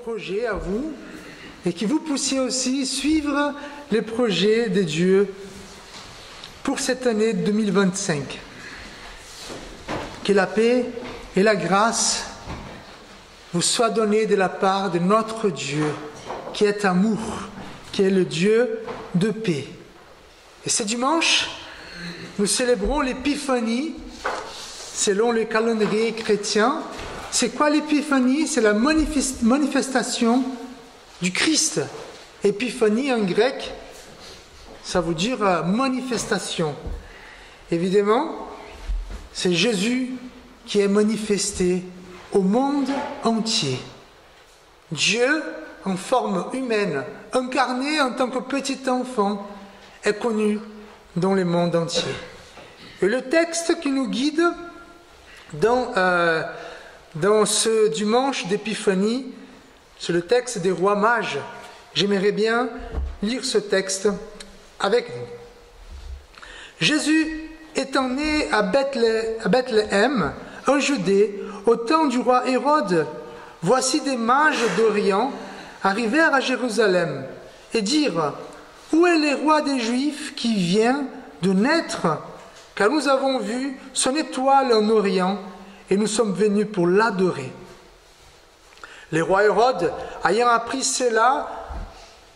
projets à vous et que vous puissiez aussi suivre les projets de Dieu pour cette année 2025. Que la paix et la grâce vous soient données de la part de notre Dieu, qui est amour, qui est le Dieu de paix. Et ce dimanche, nous célébrons l'Épiphanie selon le calendrier chrétien. C'est quoi l'Épiphanie? C'est la manifestation du Christ. Épiphanie en grec, ça veut dire manifestation. Évidemment, c'est Jésus qui est manifesté au monde entier. Dieu, en forme humaine, incarné en tant que petit enfant, est connu dans le monde entier. Et le texte qui nous guide dans ce dimanche d'Épiphanie, c'est le texte des rois mages. J'aimerais bien lire ce texte avec vous. Jésus étant né à Bethléem, en Judée, au temps du roi Hérode, voici des mages d'Orient arrivèrent à Jérusalem et dirent: où est le roi des Juifs qui vient de naître? Car nous avons vu son étoile en Orient et nous sommes venus pour l'adorer. Le roi Hérode, ayant appris cela,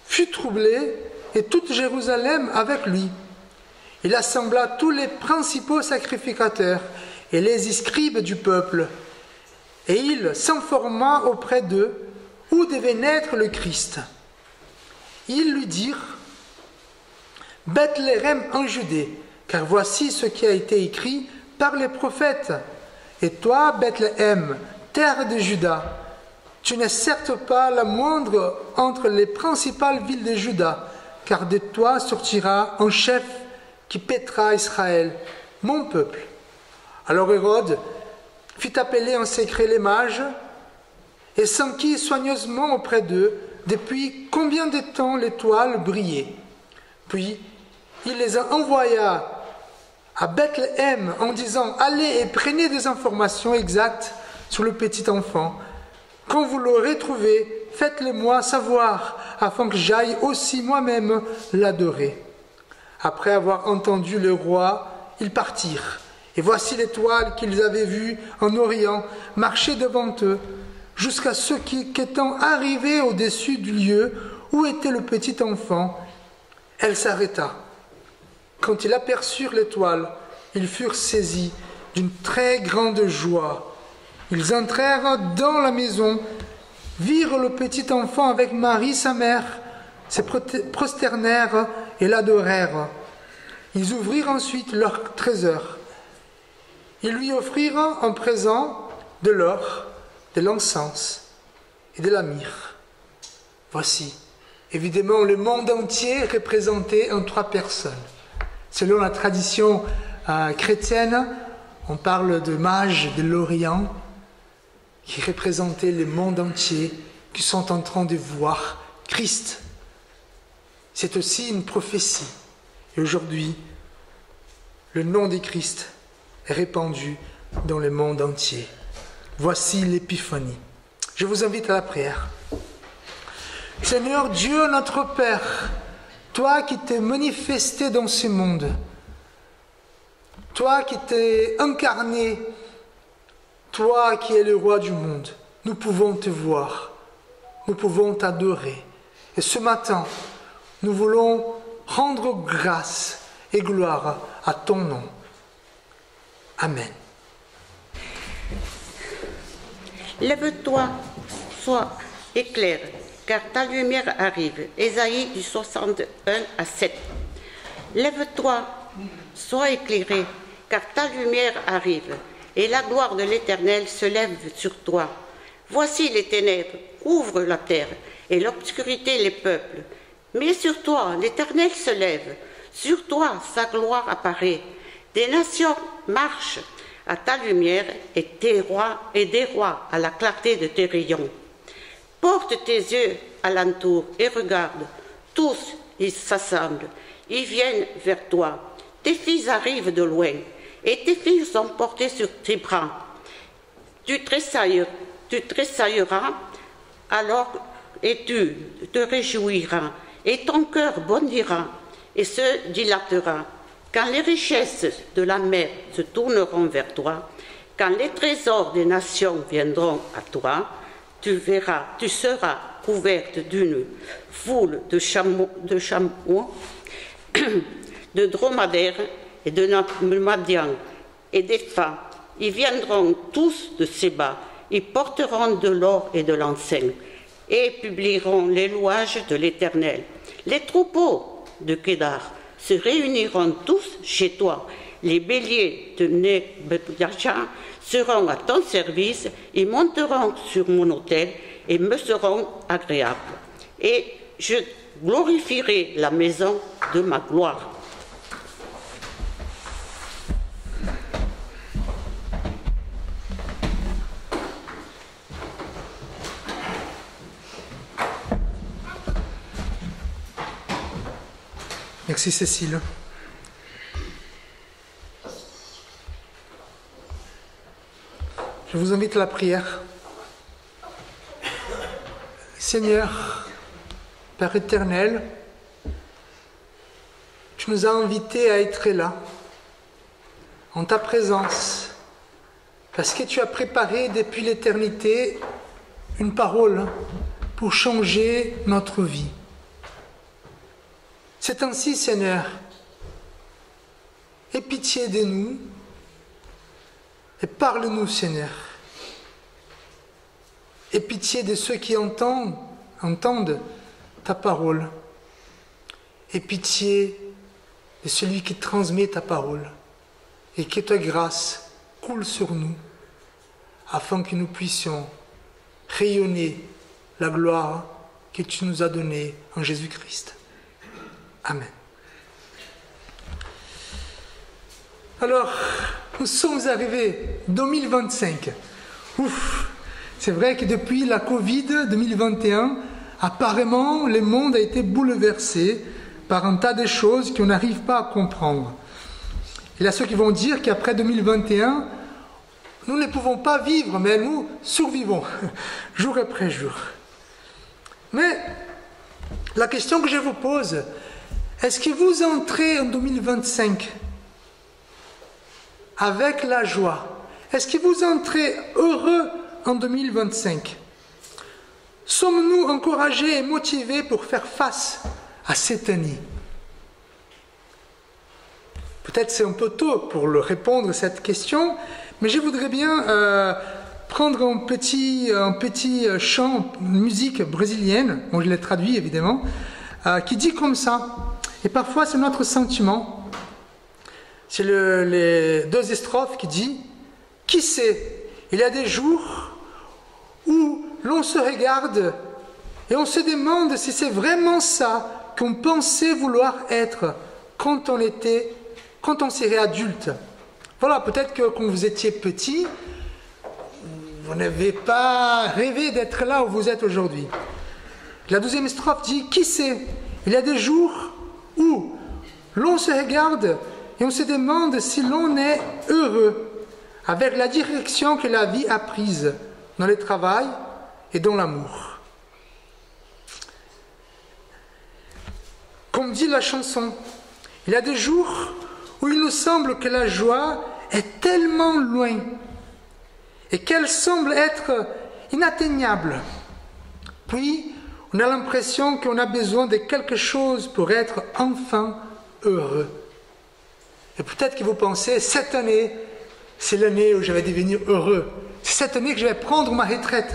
fut troublé et toute Jérusalem avec lui. Il assembla tous les principaux sacrificateurs et les scribes du peuple, et il s'informa auprès d'eux où devait naître le Christ. Ils lui dirent: Bethléem en Judée, car voici ce qui a été écrit par les prophètes. Et toi, Bethléem, terre de Juda, tu n'es certes pas la moindre entre les principales villes de Juda, car de toi sortira un chef qui paîtra Israël, mon peuple. Alors Hérode fit appeler en secret les mages et s'enquit soigneusement auprès d'eux depuis combien de temps l'étoile brillait. Puis il les envoya à Bethléem en disant: allez et prenez des informations exactes sur le petit enfant. Quand vous l'aurez trouvé, faites-le-moi savoir, afin que j'aille aussi moi-même l'adorer. Après avoir entendu le roi, ils partirent. Et voici l'étoile qu'ils avaient vue en Orient marcher devant eux, jusqu'à ce qu'étant arrivés au-dessus du lieu où était le petit enfant, elle s'arrêta. Quand ils aperçurent l'étoile, ils furent saisis d'une très grande joie. Ils entrèrent dans la maison, virent le petit enfant avec Marie, sa mère, se prosternèrent et l'adorèrent. Ils ouvrirent ensuite leur trésor. Ils lui offrirent en présent de l'or, de l'encens et de la myrrhe. Voici, évidemment, le monde entier représenté en 3 personnes. Selon la tradition chrétienne, on parle de mages de l'Orient qui représentaient le monde entier, qui sont en train de voir Christ. C'est aussi une prophétie. Et aujourd'hui, le nom de Christ est répandu dans le monde entier. Voici l'Épiphanie. Je vous invite à la prière. Seigneur Dieu, notre Père, toi qui t'es manifesté dans ce monde, toi qui t'es incarné, toi qui es le roi du monde, nous pouvons te voir, nous pouvons t'adorer. Et ce matin, nous voulons rendre grâce et gloire à ton nom. Amen. Lève-toi, sois éclair, car ta lumière arrive. Ésaïe du 61-7. Lève-toi, sois éclairé, car ta lumière arrive, et la gloire de l'Éternel se lève sur toi. Voici les ténèbres couvrent la terre, et l'obscurité les peuples. Mais sur toi, l'Éternel se lève, sur toi sa gloire apparaît. Des nations marchent à ta lumière et des rois à la clarté de tes rayons. Porte tes yeux alentour et regarde, tous ils s'assemblent, ils viennent vers toi. Tes fils arrivent de loin et tes filles sont portées sur tes bras. Tu tressailleras Alors, et tu te réjouiras, et ton cœur bondira, et se dilatera. Quand les richesses de la mer se tourneront vers toi, quand les trésors des nations viendront à toi, tu verras, tu seras couverte d'une foule de chameaux, de dromadaires et de nomadiens et d'éphas. Ils viendront tous de Séba, ils porteront de l'or et de l'encens et publieront les louanges de l'Éternel. Les troupeaux de Kédar se réuniront tous chez toi. Les béliers de Nebjacha seront à ton service, ils monteront sur mon autel et me seront agréables. Et je glorifierai la maison de ma gloire. Merci Cécile. Je vous invite à la prière. Seigneur, Père éternel, tu nous as invités à être là, en ta présence, parce que tu as préparé depuis l'éternité une parole pour changer notre vie. C'est ainsi, Seigneur, aie pitié de nous et parle-nous, Seigneur. Aie pitié de ceux qui entendent ta parole. Aie pitié de celui qui transmet ta parole et que ta grâce coule sur nous afin que nous puissions rayonner la gloire que tu nous as donnée en Jésus-Christ. Amen. Alors, nous sommes arrivés en 2025. Ouf! C'est vrai que depuis la Covid 2021, apparemment, le monde a été bouleversé par un tas de choses qu'on n'arrive pas à comprendre. Il y a ceux qui vont dire qu'après 2021, nous ne pouvons pas vivre, mais nous survivons, jour après jour. Mais la question que je vous pose, est-ce que vous entrez en 2025 avec la joie? Est-ce que vous entrez heureux en 2025? Sommes-nous encouragés et motivés pour faire face à cette année? Peut-être c'est un peu tôt pour répondre à cette question, mais je voudrais bien prendre un petit chant, une musique brésilienne, bon, je l'ai traduit évidemment, qui dit comme ça. Et parfois, c'est notre sentiment. C'est les deux strophes qui disent « Qui sait, il y a des jours où l'on se regarde et on se demande si c'est vraiment ça qu'on pensait vouloir être quand on serait adulte. » Voilà, peut-être que quand vous étiez petit, vous n'avez pas rêvé d'être là où vous êtes aujourd'hui. La deuxième strophe dit « Qui sait, il y a des jours où l'on se regarde et on se demande si l'on est heureux avec la direction que la vie a prise dans le travail et dans l'amour. » Comme dit la chanson, il y a des jours où il nous semble que la joie est tellement loin et qu'elle semble être inatteignable. Puis, on a l'impression qu'on a besoin de quelque chose pour être enfin heureux. Et peut-être que vous pensez, cette année, c'est l'année où je vais devenir heureux. C'est cette année que je vais prendre ma retraite.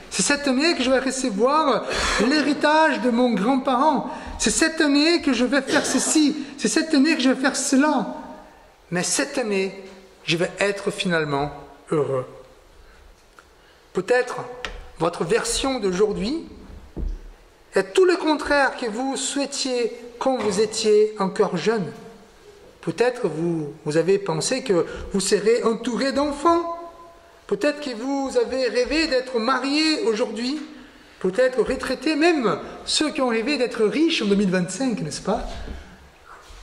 C'est cette année que je vais recevoir l'héritage de mon grand-parent. C'est cette année que je vais faire ceci. C'est cette année que je vais faire cela. Mais cette année, je vais être finalement heureux. Peut-être votre version d'aujourd'hui est tout le contraire que vous souhaitiez quand vous étiez encore jeune. Peut-être vous avez pensé que vous serez entouré d'enfants. Peut-être que vous avez rêvé d'être marié aujourd'hui. Peut-être retraité, même ceux qui ont rêvé d'être riches en 2025, n'est-ce pas?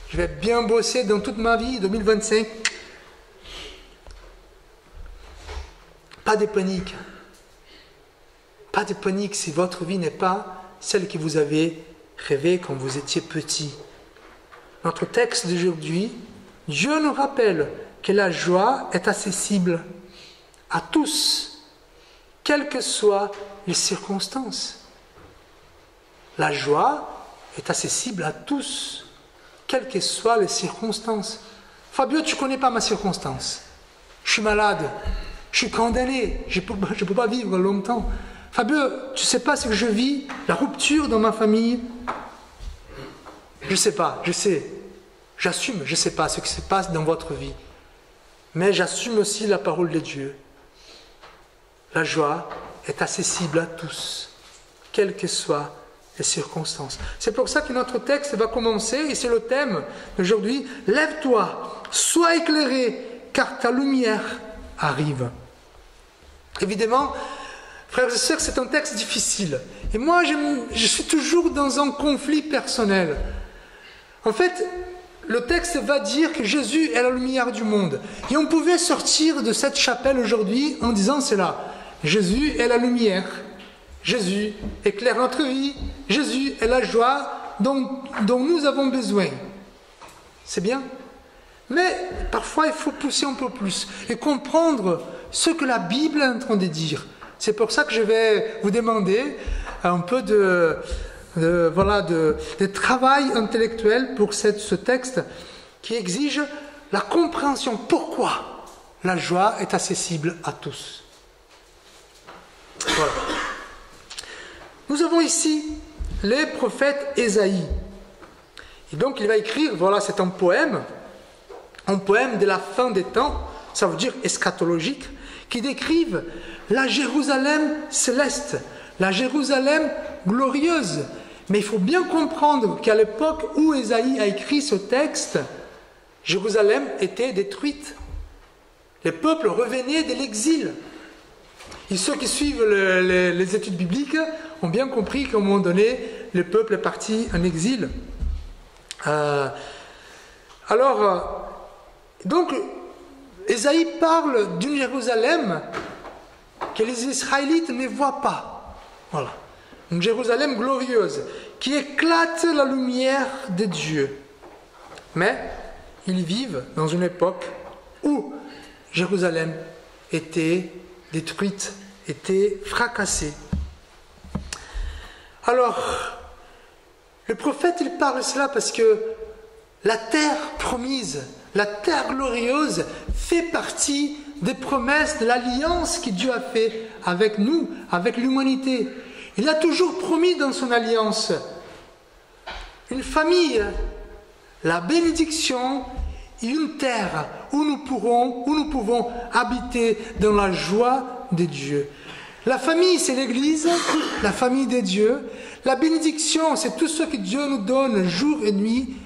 Je vais bien bosser dans toute ma vie, 2025. Pas de panique. Pas de panique si votre vie n'est pas celle que vous avez rêvée quand vous étiez petit. Notre texte d'aujourd'hui, Dieu nous rappelle que la joie est accessible à tous, quelles que soient les circonstances. La joie est accessible à tous, quelles que soient les circonstances. Fabio, tu ne connais pas ma circonstance. Je suis malade, je suis condamné, je ne peux pas vivre longtemps. Fabio, tu ne sais pas ce que je vis, la rupture dans ma famille. Je ne sais pas, je sais. J'assume, je ne sais pas ce qui se passe dans votre vie. Mais j'assume aussi la parole de Dieu. La joie est accessible à tous, quelles que soient les circonstances. C'est pour ça que notre texte va commencer, et c'est le thème d'aujourd'hui. Lève-toi, sois éclairé, car ta lumière arrive. Évidemment, frères et sœurs, c'est un texte difficile. Et moi, je suis toujours dans un conflit personnel. En fait, le texte va dire que Jésus est la lumière du monde. Et on pouvait sortir de cette chapelle aujourd'hui en disant cela. Jésus est la lumière. Jésus éclaire notre vie. Jésus est la joie dont nous avons besoin. C'est bien. Mais parfois, il faut pousser un peu plus et comprendre ce que la Bible est en train de dire. C'est pour ça que je vais vous demander un peu de travail intellectuel pour ce texte qui exige la compréhension. Pourquoi la joie est accessible à tous. Voilà. Nous avons ici les prophètes Ésaïe. Et donc il va écrire, voilà, c'est un poème de la fin des temps, ça veut dire eschatologique, qui décrivent la Jérusalem céleste, la Jérusalem glorieuse. Mais il faut bien comprendre qu'à l'époque où Ésaïe a écrit ce texte, Jérusalem était détruite. Les peuples revenaient de l'exil. Et ceux qui suivent les études bibliques ont bien compris qu'à un moment donné, le peuple est parti en exil. Donc, Ésaïe parle d'une Jérusalem que les Israélites ne voient pas. Voilà. Une Jérusalem glorieuse, qui éclate la lumière de Dieu. Mais ils vivent dans une époque où Jérusalem était détruite, était fracassée. Alors, le prophète, il parle de cela parce que la terre promise, la terre glorieuse, fait partie des promesses de l'alliance que Dieu a fait avec nous, avec l'humanité. Il a toujours promis dans son alliance une famille, la bénédiction et une terre où nous pouvons habiter dans la joie de Dieu. La famille, c'est l'Église, la famille de Dieu. La bénédiction, c'est tout ce que Dieu nous donne jour et nuit.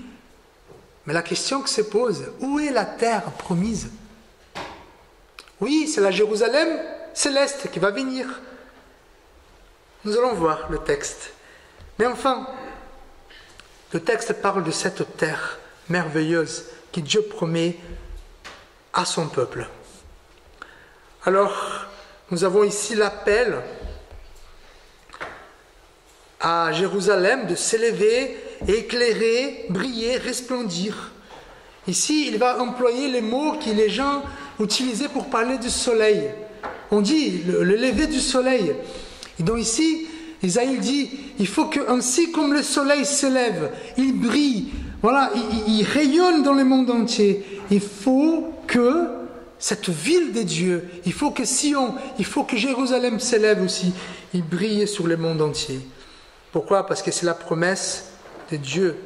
Mais la question que se pose, où est la terre promise? Oui, c'est la Jérusalem céleste qui va venir. Nous allons voir le texte. Mais enfin, le texte parle de cette terre merveilleuse que Dieu promet à son peuple. Alors, nous avons ici l'appel à Jérusalem de s'élever, éclairer, briller, resplendir. Ici, il va employer les mots que les gens utilisaient pour parler du soleil. On dit le lever du soleil. Et donc ici, Isaïe dit, il faut que, ainsi comme le soleil s'élève, il brille, voilà, il rayonne dans le monde entier. Il faut que cette ville de Dieu, il faut que Sion, il faut que Jérusalem s'élève aussi, il brille sur le monde entier. Pourquoi? Parce que c'est la promesse de Dieu.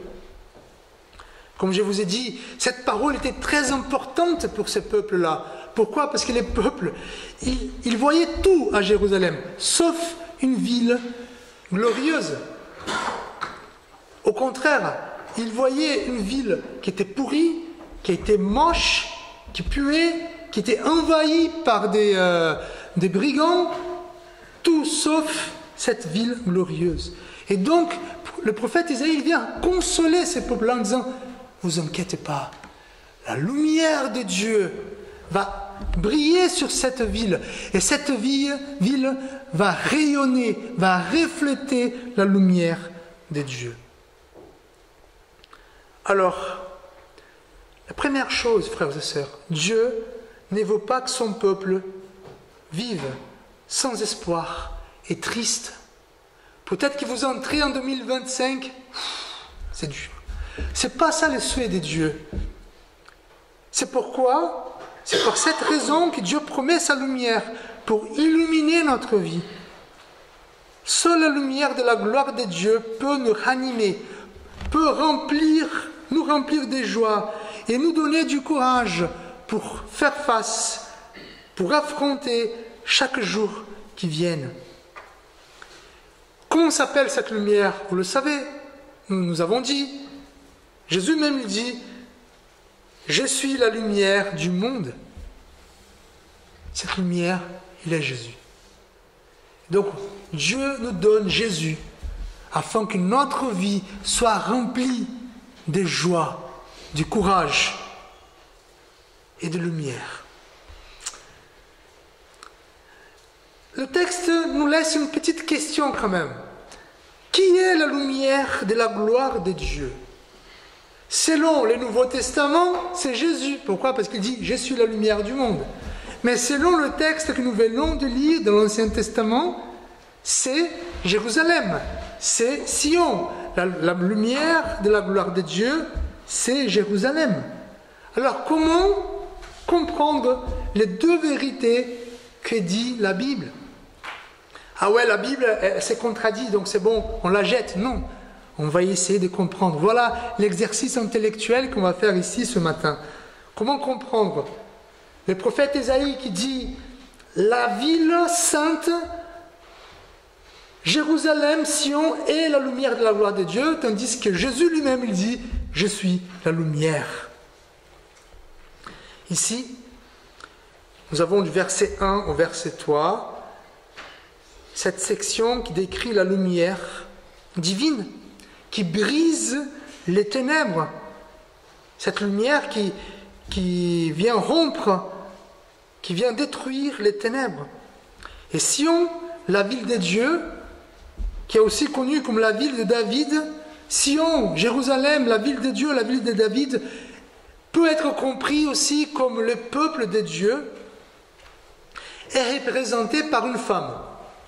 Comme je vous ai dit, cette parole était très importante pour ce peuple-là. Pourquoi? Parce que les peuples, ils voyaient tout à Jérusalem, sauf une ville glorieuse. Au contraire, ils voyaient une ville qui était pourrie, qui était moche, qui puait, qui était envahie par des brigands, tout sauf cette ville glorieuse. Et donc, le prophète Isaïe vient consoler ces peuples en disant, « Vous inquiétez pas, la lumière de Dieu va briller sur cette ville. Et cette ville va rayonner, va refléter la lumière de Dieu. Alors, la première chose, frères et sœurs, Dieu ne veut pas que son peuple vive sans espoir et triste. Peut-être que vous entrez en 2025, c'est dur. C'est pas ça le souhait de Dieu. C'est pour cette raison que Dieu promet sa lumière pour illuminer notre vie. Seule la lumière de la gloire de Dieu peut nous ranimer, peut nous remplir de joie et nous donner du courage pour faire face, pour affronter chaque jour qui vient. Comment s'appelle cette lumière? Vous le savez, nous avons dit. Jésus même dit, « Je suis la lumière du monde ». Cette lumière, il est Jésus. Donc, Dieu nous donne Jésus afin que notre vie soit remplie de joie, de courage et de lumière. Le texte nous laisse une petite question quand même. Qui est la lumière de la gloire de Dieu? Selon le Nouveau Testament, c'est Jésus. Pourquoi? Parce qu'il dit « Je suis la lumière du monde ». Mais selon le texte que nous venons de lire dans l'Ancien Testament, c'est Jérusalem, c'est Sion. La lumière de la gloire de Dieu, c'est Jérusalem. Alors comment comprendre les deux vérités que dit la Bible? Ah ouais, la Bible, elle s'est contredite, donc c'est bon, on la jette. Non, on va essayer de comprendre. Voilà l'exercice intellectuel qu'on va faire ici ce matin. Comment comprendre? Le prophète Ésaïe qui dit « La ville sainte, Jérusalem, Sion est la lumière de la gloire de Dieu », tandis que Jésus lui-même il dit « Je suis la lumière ». Ici, nous avons du verset 1 au verset 3, cette section qui décrit la lumière divine, qui brise les ténèbres. Cette lumière qui vient rompre, qui vient détruire les ténèbres. Et Sion, la ville de Dieu, qui est aussi connue comme la ville de David, Sion, Jérusalem, la ville de Dieu, la ville de David, peut être compris aussi comme le peuple de Dieu, est représenté par une femme.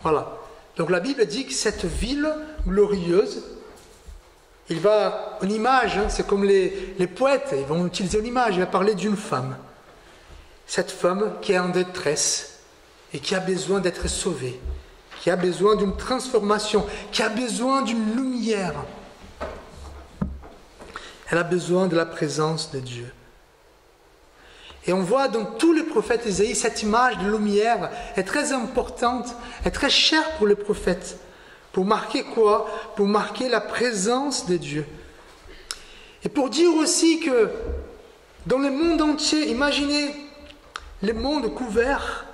Voilà. Donc la Bible dit que cette ville glorieuse, il va, une image, c'est comme les poètes, ils vont utiliser une image, il va parler d'une femme. Cette femme qui est en détresse et qui a besoin d'être sauvée, qui a besoin d'une transformation, qui a besoin d'une lumière. Elle a besoin de la présence de Dieu. Et on voit dans tous les prophètes Ésaïe, cette image de lumière est très importante, est très chère pour les prophètes. Pour marquer quoi? Pour marquer la présence de Dieu. Et pour dire aussi que dans le monde entier, imaginez le monde couvert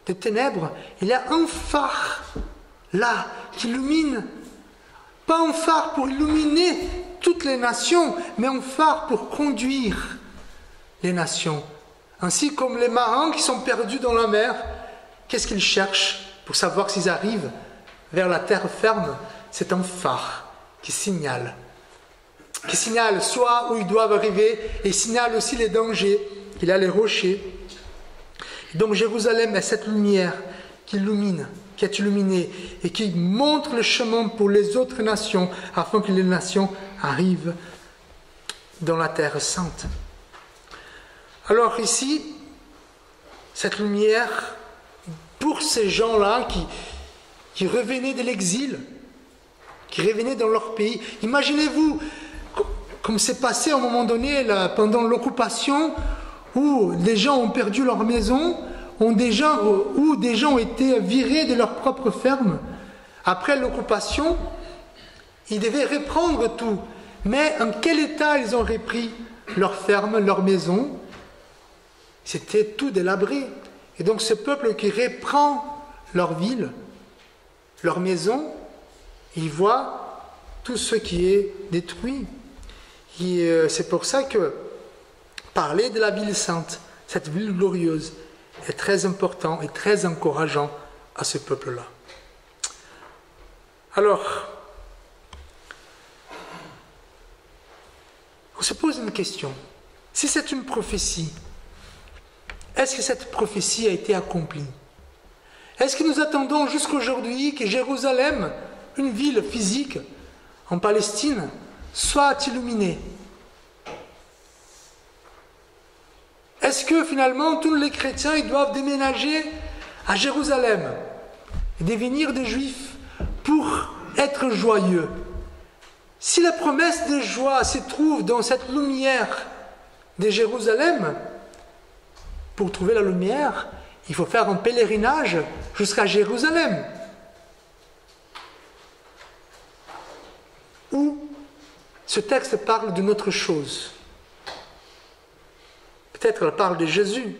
de ténèbres, il y a un phare là qui illumine. Pas un phare pour illuminer toutes les nations, mais un phare pour conduire les nations. Ainsi comme les marins qui sont perdus dans la mer, qu'est-ce qu'ils cherchent pour savoir s'ils arrivent vers la terre ferme? C'est un phare qui signale soit où ils doivent arriver et signale aussi les dangers, qu'il y a les rochers. Donc Jérusalem est cette lumière qui illumine, qui est illuminée et qui montre le chemin pour les autres nations afin que les nations arrivent dans la terre sainte. Alors ici, cette lumière, pour ces gens-là qui revenaient de l'exil, qui revenaient dans leur pays. Imaginez-vous, comme c'est passé à un moment donné là, pendant l'occupation, où des gens ont perdu leur maison, où des gens ont été virés de leur propre ferme. Après l'occupation, ils devaient reprendre tout. Mais en quel état ils ont repris leur ferme, leur maison? C'était tout délabré. Et donc ce peuple qui reprend leur ville, leur maison, il voit tout ce qui est détruit. Et c'est pour ça que parler de la ville sainte, cette ville glorieuse, est très important et très encourageant à ce peuple-là. Alors, on se pose une question. Si c'est une prophétie, est-ce que cette prophétie a été accomplie? Est-ce que nous attendons jusqu'aujourd'hui que Jérusalem, une ville physique en Palestine, soit illuminée? Est-ce que finalement tous les chrétiens ils doivent déménager à Jérusalem et devenir des juifs pour être joyeux? Si la promesse de joie se trouve dans cette lumière de Jérusalem, pour trouver la lumière, il faut faire un pèlerinage jusqu'à Jérusalem. Ou ce texte parle d'une autre chose. Peut-être elle parle de Jésus,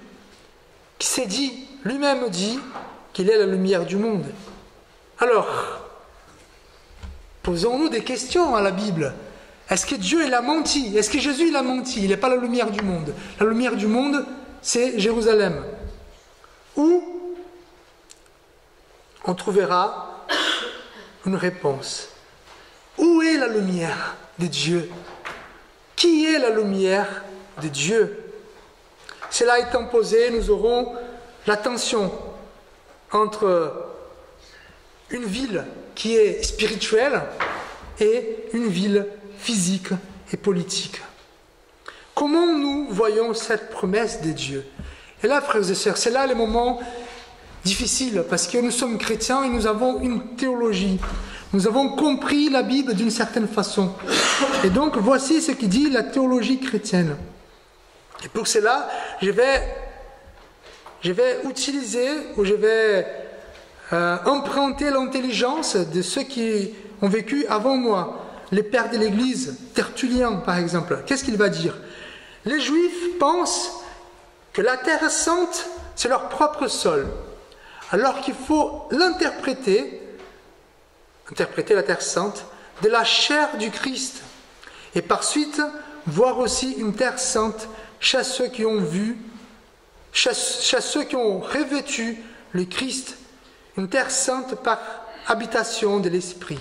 qui s'est dit, lui-même dit, qu'il est la lumière du monde. Alors, posons-nous des questions à la Bible. Est-ce que Dieu il a menti? Est-ce que Jésus il a menti? Il n'est pas la lumière du monde. La lumière du monde, c'est Jérusalem. Où on trouvera une réponse. Où est la lumière de Dieu? Qui est la lumière de Dieu? Cela étant posé, nous aurons la tension entre une ville qui est spirituelle et une ville physique et politique. Comment nous voyons cette promesse de Dieu? Et là, frères et sœurs, c'est là les moments difficiles, parce que nous sommes chrétiens et nous avons une théologie. Nous avons compris la Bible d'une certaine façon. Et donc, voici ce qui dit la théologie chrétienne. Et pour cela, je vais utiliser, ou je vais emprunter l'intelligence de ceux qui ont vécu avant moi. Les pères de l'Église, Tertullien par exemple. Qu'est-ce qu'il va dire? Les Juifs pensent que la terre sainte, c'est leur propre sol, alors qu'il faut interpréter la terre sainte de la chair du Christ, et par suite voir aussi une terre sainte chez ceux qui ont vu, chez ceux qui ont revêtu le Christ, une terre sainte par habitation de l'Esprit.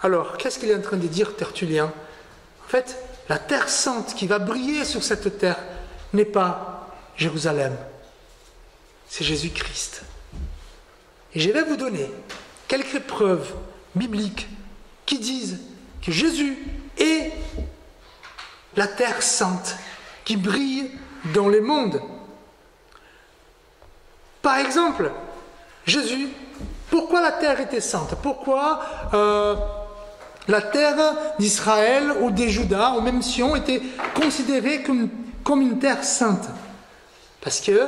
Alors, qu'est-ce qu'il est en train de dire Tertullien? En fait, la terre sainte qui va briller sur cette terre n'est pas Jérusalem, c'est Jésus-Christ. Et je vais vous donner quelques preuves bibliques qui disent que Jésus est la terre sainte qui brille dans les mondes. Par exemple, Jésus, pourquoi la terre était sainte? Pourquoi la terre d'Israël ou des Judas, ou même Sion, était considérée comme une terre sainte? Parce que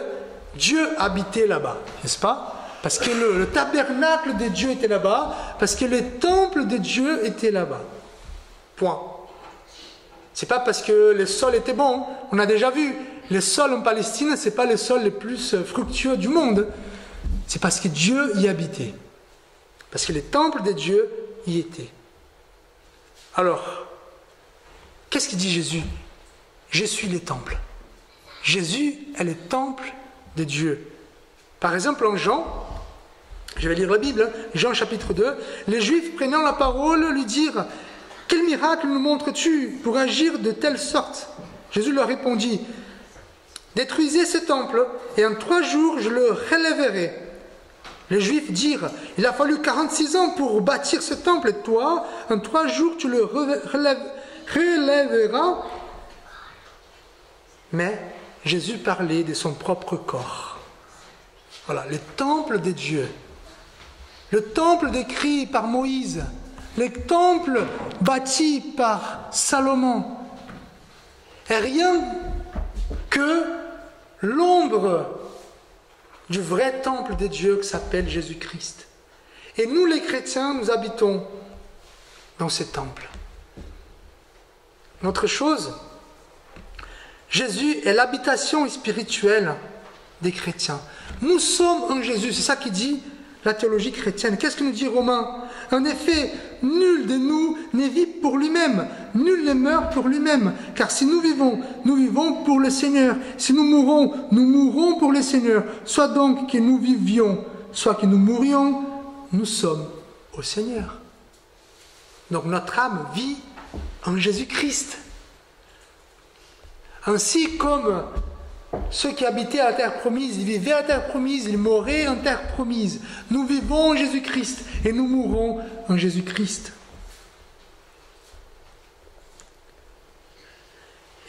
Dieu habitait là-bas, n'est-ce pas? Parce que le tabernacle de Dieu était là-bas, parce que le temple de Dieu était là-bas. Point. C'est pas parce que le sol était bon. On a déjà vu, le sol en Palestine, c'est pas le sol le plus fructueux du monde. C'est parce que Dieu y habitait. Parce que le temple de Dieu y était. Alors, qu'est-ce qu'il dit Jésus? Je suis le temple. Jésus est le temple de Dieu. Par exemple, en Jean, je vais lire la Bible, Jean chapitre 2, les Juifs prenant la parole lui dirent: quel miracle nous montres-tu pour agir de telle sorte? Jésus leur répondit: détruisez ce temple et en 3 jours je le relèverai. Les Juifs dirent: il a fallu 46 ans pour bâtir ce temple, et toi, en 3 jours tu le relèveras. Mais Jésus parlait de son propre corps. Voilà, le temple de Dieu. Le temple décrit par Moïse. Le temple bâti par Salomon. Et rien que l'ombre du vrai temple de Dieu qui s'appelle Jésus-Christ. Et nous les chrétiens, nous habitons dans ce temple. Une autre chose, Jésus est l'habitation spirituelle des chrétiens. Nous sommes en Jésus, c'est ça qui dit la théologie chrétienne. Qu'est-ce que nous dit Romains? En effet, nul de nous ne vit pour lui-même, nul ne meurt pour lui-même. Car si nous vivons pour le Seigneur. Si nous mourrons pour le Seigneur. Soit donc que nous vivions, soit que nous mourions, nous sommes au Seigneur. Donc notre âme vit en Jésus-Christ. Ainsi comme ceux qui habitaient à la terre promise, ils vivaient à la terre promise, ils mouraient en terre promise. Nous vivons en Jésus-Christ et nous mourrons en Jésus-Christ.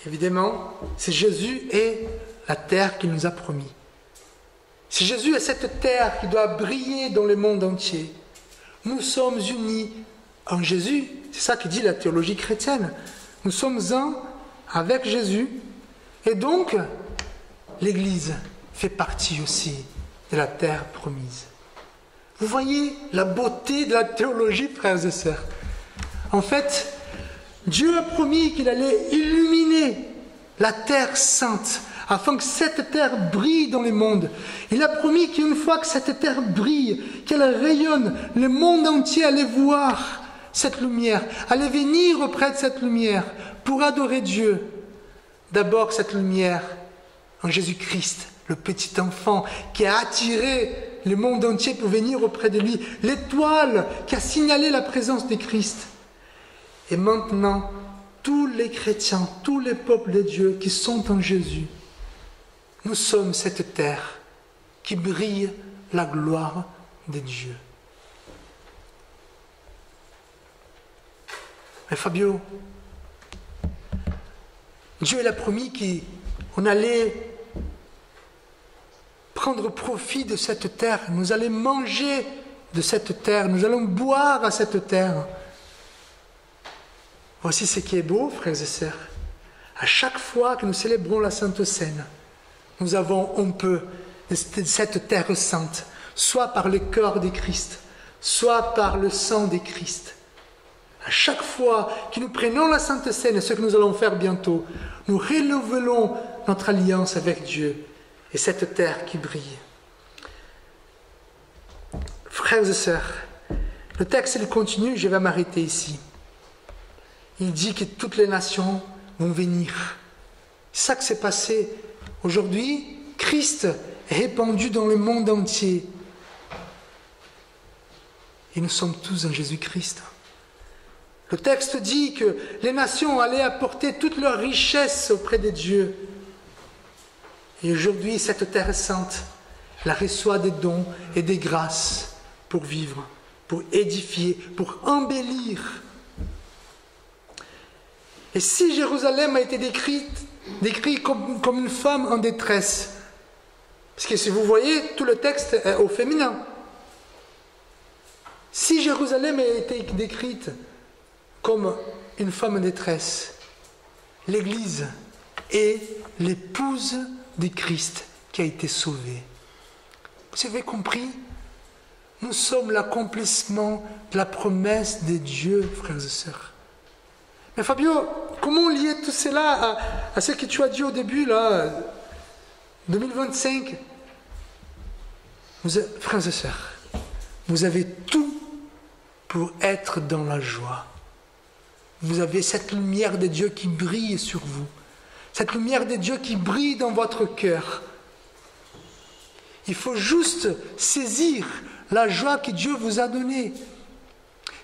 Évidemment, c'est Jésus et la terre qu'il nous a promis. C'est Jésus et cette terre qui doit briller dans le monde entier. Nous sommes unis en Jésus. C'est ça que dit la théologie chrétienne. Nous sommes un avec Jésus. Et donc, l'Église fait partie aussi de la terre promise. Vous voyez la beauté de la théologie, frères et sœurs. En fait, Dieu a promis qu'il allait illuminer la terre sainte, afin que cette terre brille dans le monde. Il a promis qu'une fois que cette terre brille, qu'elle rayonne, le monde entier allait voir cette lumière, allait venir auprès de cette lumière pour adorer Dieu. D'abord cette lumière en Jésus-Christ, le petit enfant qui a attiré le monde entier pour venir auprès de lui, l'étoile qui a signalé la présence de Christ. Et maintenant, tous les chrétiens, tous les peuples de Dieu qui sont en Jésus, nous sommes cette terre qui brille la gloire de Dieu. Mais Fabio, Dieu l'a promis qu'on allait prendre profit de cette terre, nous allons manger de cette terre, nous allons boire à cette terre. Voici ce qui est beau, frères et sœurs. À chaque fois que nous célébrons la Sainte Seine, nous avons un peu de cette terre sainte, soit par le corps de Christ, soit par le sang de Christ. À chaque fois que nous prenons la Sainte Seine, ce que nous allons faire bientôt, nous renouvelons notre alliance avec Dieu et cette terre qui brille. Frères et sœurs, le texte il continue, je vais m'arrêter ici. Il dit que toutes les nations vont venir. C'est ça qui s'est passé. Aujourd'hui, Christ est répandu dans le monde entier. Et nous sommes tous en Jésus-Christ. Le texte dit que les nations allaient apporter toute leur richesse auprès de Dieu. Et aujourd'hui, cette terre sainte, elle reçoit des dons et des grâces pour vivre, pour édifier, pour embellir. Et si Jérusalem a été décrit comme une femme en détresse, parce que si vous voyez, tout le texte est au féminin. Si Jérusalem a été décrite comme une femme en détresse, l'Église est l'épouse de Christ qui a été sauvée. Vous avez compris? Nous sommes l'accomplissement de la promesse de Dieu, frères et sœurs. Mais Fabio, comment lier tout cela à ce que tu as dit au début, là, 2025? Frères et sœurs, vous avez tout pour être dans la joie. Vous avez cette lumière de Dieu qui brille sur vous. Cette lumière de Dieu qui brille dans votre cœur. Il faut juste saisir la joie que Dieu vous a donnée.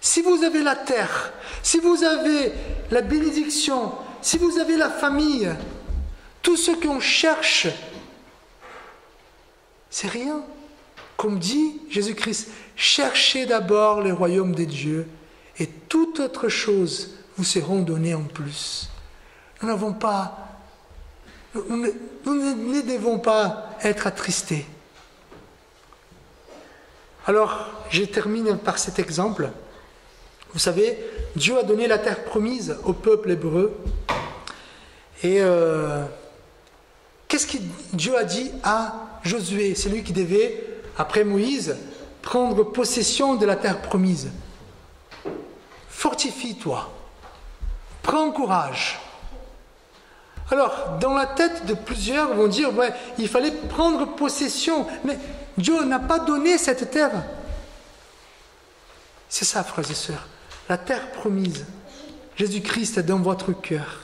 Si vous avez la terre, si vous avez la bénédiction, si vous avez la famille, tout ce qu'on cherche, c'est rien. Comme dit Jésus-Christ, cherchez d'abord le royaume de Dieu et toute autre chose vous seront données en plus. Nous ne devons pas être attristés. Alors, je termine par cet exemple. Vous savez, Dieu a donné la terre promise au peuple hébreu. Et qu'est-ce que Dieu a dit à Josué? C'est lui qui devait, après Moïse, prendre possession de la terre promise. Fortifie-toi. Prends courage. Alors, dans la tête de plusieurs vont dire, ouais, il fallait prendre possession. Mais Dieu n'a pas donné cette terre. C'est ça, frères et sœurs. La terre promise, Jésus-Christ est dans votre cœur.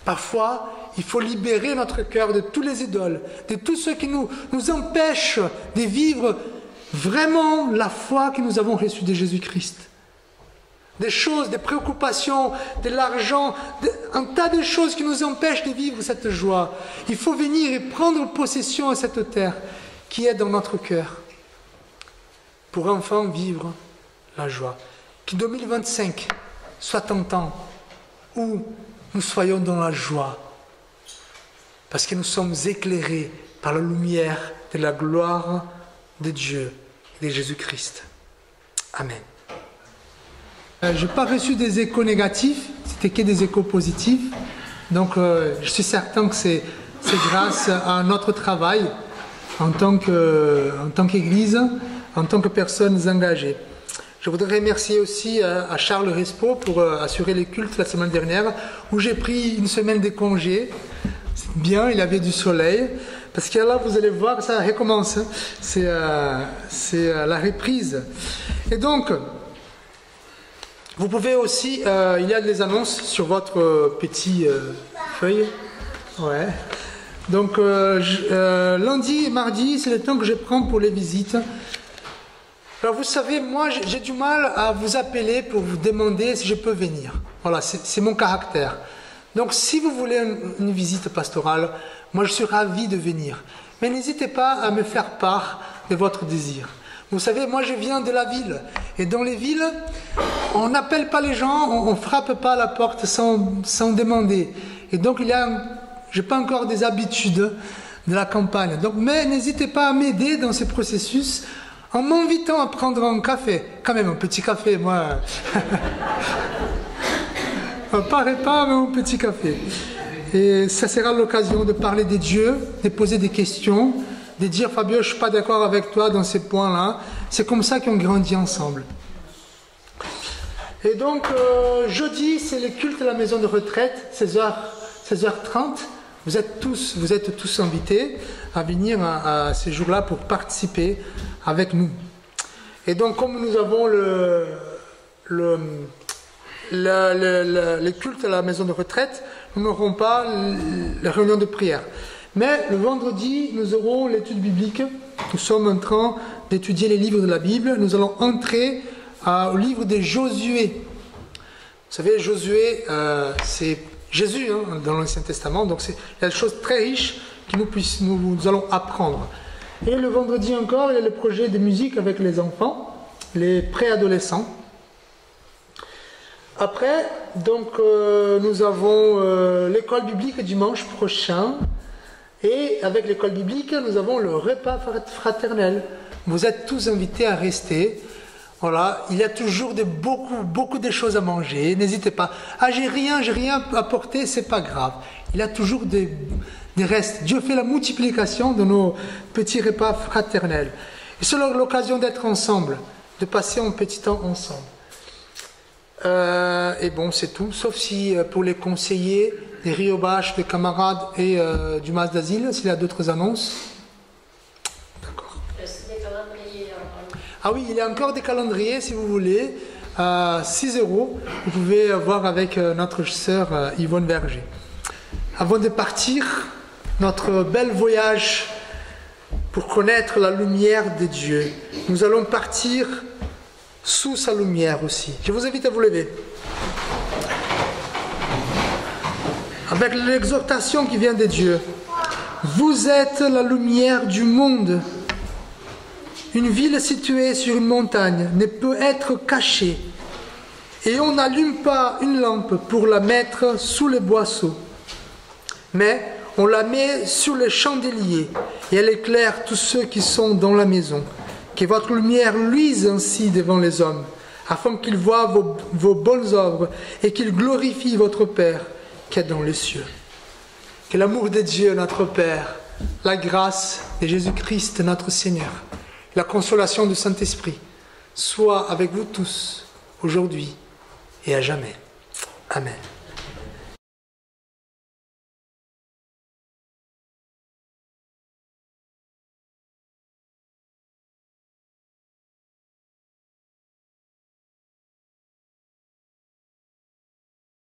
Parfois, il faut libérer notre cœur de tous les idoles, de tout ce qui nous empêche de vivre vraiment la foi que nous avons reçue de Jésus-Christ. Des choses, des préoccupations, de l'argent, un tas de choses qui nous empêchent de vivre cette joie. Il faut venir et prendre possession de cette terre qui est dans notre cœur pour enfin vivre la joie. Que 2025 soit un temps où nous soyons dans la joie parce que nous sommes éclairés par la lumière de la gloire de Dieu et de Jésus-Christ. Amen. Je n'ai pas reçu des échos négatifs, c'était que des échos positifs. Donc je suis certain que c'est grâce à notre travail en tant qu'Église, en tant que personnes engagées. Je voudrais remercier aussi à Charles Respo pour assurer les cultes la semaine dernière, où j'ai pris une semaine de congé. C'est bien, il avait du soleil. Parce que là, vous allez voir, ça recommence. Hein. C'est la reprise. Et donc, vous pouvez aussi, il y a des annonces sur votre petit feuille. Ouais. Donc, lundi et mardi, c'est le temps que je prends pour les visites. Alors, vous savez, moi, j'ai du mal à vous appeler pour vous demander si je peux venir. Voilà, c'est mon caractère. Donc, si vous voulez une visite pastorale, moi, je suis ravi de venir. Mais n'hésitez pas à me faire part de votre désir. Vous savez, moi je viens de la ville. Et dans les villes, on n'appelle pas les gens, on ne frappe pas à la porte sans demander. Et donc, je n'ai pas encore des habitudes de la campagne. Donc, mais n'hésitez pas à m'aider dans ce processus en m'invitant à prendre un café. Quand même, un petit café, moi. Pas repas, mais un petit café. Et ça sera l'occasion de parler de Dieu, de poser des questions, de dire Fabio, je ne suis pas d'accord avec toi dans ces points-là. C'est comme ça qu'on grandit ensemble. Et donc, jeudi, c'est le culte à la maison de retraite, 16h30. Vous êtes tous invités à venir à ces jours-là pour participer avec nous. Et donc, comme nous avons le culte à la maison de retraite, nous n'aurons pas les réunions de prière. Mais le vendredi, nous aurons l'étude biblique. Nous sommes en train d'étudier les livres de la Bible. Nous allons entrer au livre de Josué. Vous savez, Josué, c'est Jésus dans l'Ancien Testament. Donc, il y a des choses très riches que nous allons apprendre. Et le vendredi encore, il y a le projet de musique avec les enfants, les préadolescents. Après, donc, nous avons l'école biblique dimanche prochain. Et avec l'école biblique, nous avons le repas fraternel. Vous êtes tous invités à rester. Voilà, il y a toujours beaucoup de choses à manger. N'hésitez pas. Ah, j'ai rien apporté, c'est pas grave. Il y a toujours des restes. Dieu fait la multiplication de nos petits repas fraternels. Et c'est l'occasion d'être ensemble, de passer un petit temps ensemble. Et bon, c'est tout. Sauf si pour les conseillers, les Riobaches, les camarades et du Mas d'Asile, s'il y a d'autres annonces. D'accord. Ah oui, il y a encore des calendriers si vous voulez. 6 €. Vous pouvez voir avec notre sœur Yvonne Verger. Avant de partir, notre bel voyage pour connaître la lumière de Dieu, nous allons partir sous sa lumière aussi. Je vous invite à vous lever. Avec l'exhortation qui vient de Dieu. Vous êtes la lumière du monde. Une ville située sur une montagne ne peut être cachée. Et on n'allume pas une lampe pour la mettre sous les boisseaux. Mais on la met sur les chandeliers et elle éclaire tous ceux qui sont dans la maison. Que votre lumière luise ainsi devant les hommes, afin qu'ils voient vos bonnes œuvres et qu'ils glorifient votre Père qui est dans les cieux. Que l'amour de Dieu, notre Père, la grâce de Jésus-Christ, notre Seigneur, la consolation du Saint-Esprit, soit avec vous tous, aujourd'hui et à jamais. Amen.